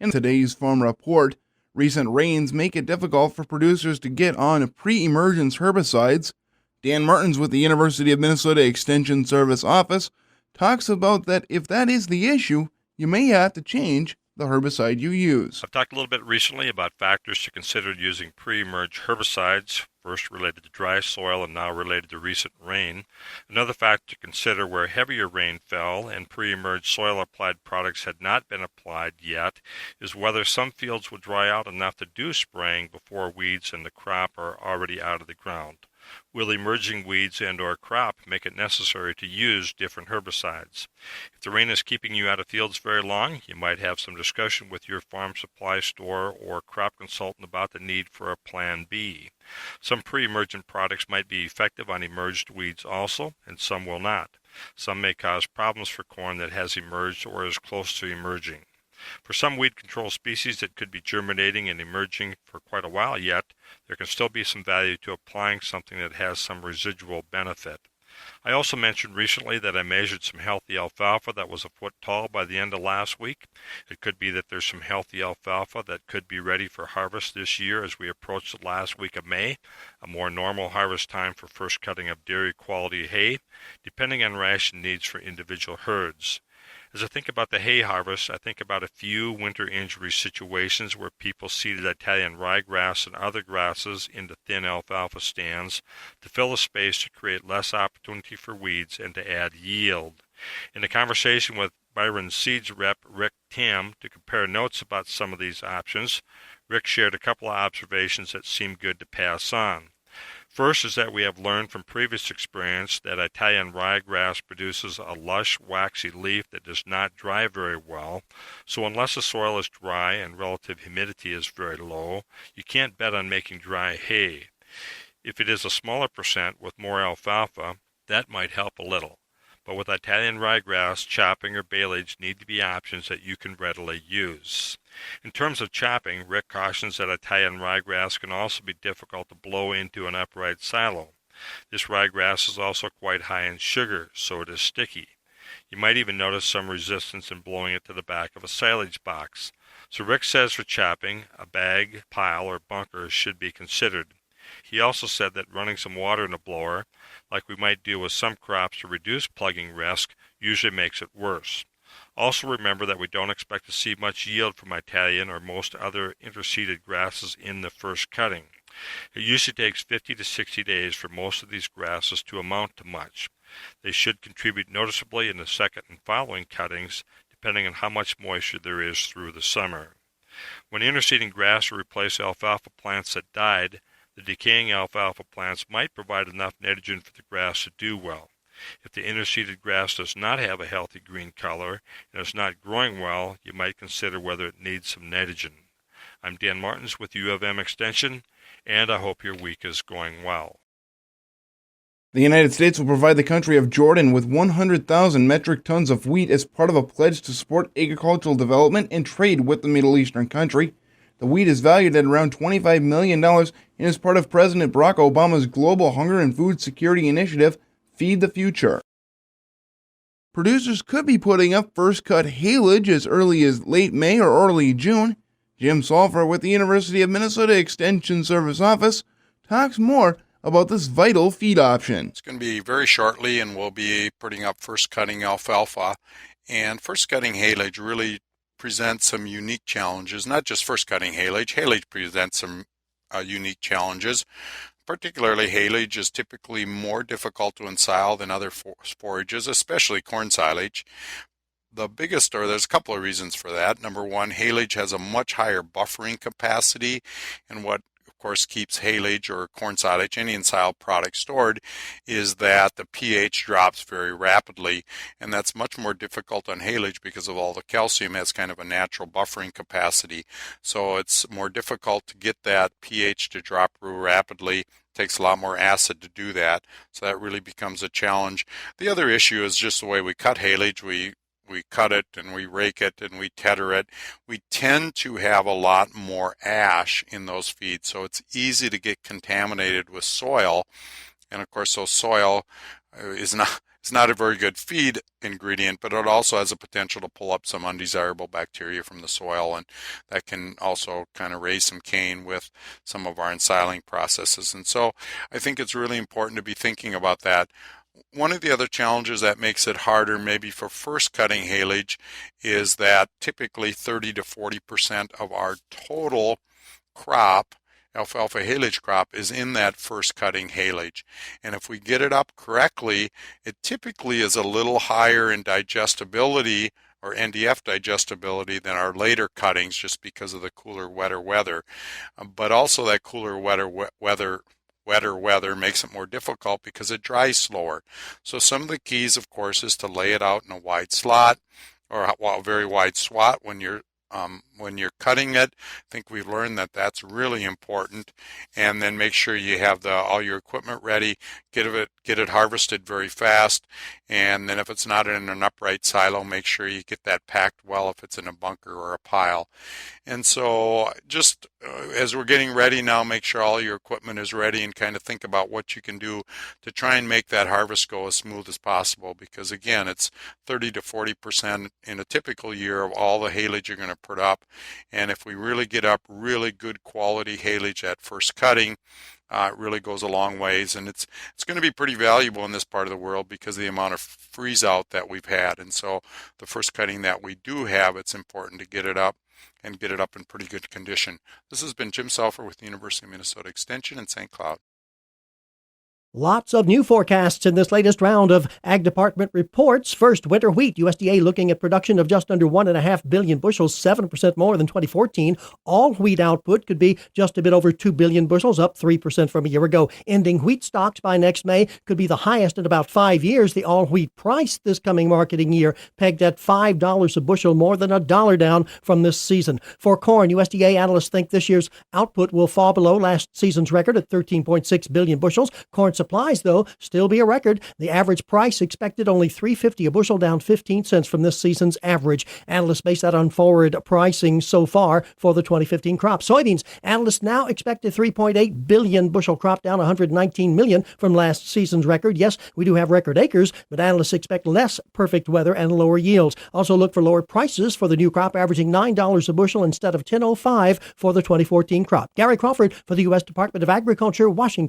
In today's Farm Report, recent rains make it difficult for producers to get on pre-emergence herbicides. Dan Martins with the University of Minnesota Extension Service office talks about that if that is the issue, you may have to change the herbicide you use. I've talked a little bit recently about factors to consider using pre-emerge herbicides, first related to dry soil and now related to recent rain. Another factor to consider where heavier rain fell and pre-emerge soil-applied products had not been applied yet is whether some fields will dry out enough to do spraying before weeds in the crop are already out of the ground. Will emerging weeds and or crop make it necessary to use different herbicides? If the rain is keeping you out of fields very long, you might have some discussion with your farm supply store or crop consultant about the need for a plan B. Some pre-emergent products might be effective on emerged weeds also, and some will not. Some may cause problems for corn that has emerged or is close to emerging. For some weed control species that could be germinating and emerging for quite a while yet, there can still be some value to applying something that has some residual benefit. I also mentioned recently that I measured some healthy alfalfa that was a foot tall by the end of last week. It could be that there's some healthy alfalfa that could be ready for harvest this year as we approach the last week of May, a more normal harvest time for first cutting of dairy quality hay, depending on ration needs for individual herds. As I think about the hay harvest, I think about a few winter injury situations where people seeded Italian ryegrass and other grasses into thin alfalfa stands to fill the space to create less opportunity for weeds and to add yield. In a conversation with Byron Seeds rep Rick Tam to compare notes about some of these options, Rick shared a couple of observations that seemed good to pass on. First is that we have learned from previous experience that Italian ryegrass produces a lush, waxy leaf that does not dry very well, so unless the soil is dry and relative humidity is very low, you can't bet on making dry hay. If it is a smaller percent with more alfalfa, that might help a little. But with Italian ryegrass, chopping or baleage need to be options that you can readily use. In terms of chopping, Rick cautions that Italian ryegrass can also be difficult to blow into an upright silo. This ryegrass is also quite high in sugar, so it is sticky. You might even notice some resistance in blowing it to the back of a silage box. So Rick says for chopping, a bag, pile, or bunker should be considered. He also said that running some water in a blower, like we might do with some crops to reduce plugging risk, usually makes it worse. Also remember that we don't expect to see much yield from Italian or most other interseeded grasses in the first cutting. It usually takes 50 to 60 days for most of these grasses to amount to much. They should contribute noticeably in the second and following cuttings, depending on how much moisture there is through the summer. When interseeding grass to replace alfalfa plants that died, the decaying alfalfa plants might provide enough nitrogen for the grass to do well. If the interseeded grass does not have a healthy green color and is not growing well, you might consider whether it needs some nitrogen. I'm Dan Martins with U of M Extension, and I hope your week is going well. The United States will provide the country of Jordan with 100,000 metric tons of wheat as part of a pledge to support agricultural development and trade with the Middle Eastern country. The wheat is valued at around $25 million and is part of President Barack Obama's global hunger and food security initiative, Feed the Future. Producers could be putting up first cut haylage as early as late May or early June. Jim Salfer with the University of Minnesota Extension Service office talks more about this vital feed option. It's going to be very shortly, and we'll be putting up first cutting alfalfa. And first cutting haylage really presents some unique challenges, not just first cutting haylage. Haylage presents some unique challenges. Particularly haylage is typically more difficult to ensile than other forages, especially corn silage. There's a couple of reasons for that. Number one, haylage has a much higher buffering capacity, and what of course keeps haylage or corn silage, any ensile product stored, is that the pH drops very rapidly, and that's much more difficult on haylage because of all the calcium has kind of a natural buffering capacity. So it's more difficult to get that pH to drop real rapidly. It takes a lot more acid to do that, so that really becomes a challenge. The other issue is just the way we cut haylage. We cut it and we rake it and we tether it. We tend to have a lot more ash in those feeds, so it's easy to get contaminated with soil. And of course, so soil is is not a very good feed ingredient, but it also has a potential to pull up some undesirable bacteria from the soil, and that can also kind of raise some cane with some of our ensiling processes. And so I think it's really important to be thinking about that. One of the other challenges that makes it harder maybe for first cutting haylage is that typically 30 to 40% of our total crop, alfalfa haylage crop, is in that first cutting haylage. And if we get it up correctly, it typically is a little higher in digestibility or NDF digestibility than our later cuttings, just because of the cooler, wetter weather. But also that cooler, wetter weather makes it more difficult because it dries slower. So some of the keys, of course, is to lay it out in a wide slot or a very wide swath when you're cutting it. I think we've learned that that's really important. And then make sure you have all your equipment ready. Get it harvested very fast. And then if it's not in an upright silo, make sure you get that packed well if it's in a bunker or a pile. And so just as we're getting ready now, make sure all your equipment is ready and kind of think about what you can do to try and make that harvest go as smooth as possible. Because again, it's 30 to 40% in a typical year of all the haylage you're going to put up. And if we really get up really good quality haylage at first cutting, it really goes a long ways, and it's going to be pretty valuable in this part of the world because of the amount of freeze out that we've had. And so the first cutting that we do have, it's important to get it up and get it up in pretty good condition. This has been Jim Selfer with the University of Minnesota Extension in St. Cloud. Lots of new forecasts in this latest round of Ag Department reports. First, winter wheat. USDA looking at production of just under 1.5 billion bushels, 7% more than 2014. All wheat output could be just a bit over 2 billion bushels, up 3% from a year ago. Ending wheat stocks by next May could be the highest in about 5 years. The all wheat price this coming marketing year pegged at $5 a bushel, more than $1 down from this season. For corn, USDA analysts think this year's output will fall below last season's record at 13.6 billion bushels. Corn supplies, though, still be a record. The average price expected only $3.50 a bushel, down 15 cents from this season's average. Analysts base that on forward pricing so far for the 2015 crop. Soybeans, analysts now expect a 3.8 billion bushel crop, down 119 million from last season's record. Yes, we do have record acres, but analysts expect less perfect weather and lower yields. Also look for lower prices for the new crop, averaging $9 a bushel instead of $10.05 for the 2014 crop. Gary Crawford for the U.S. Department of Agriculture, Washington.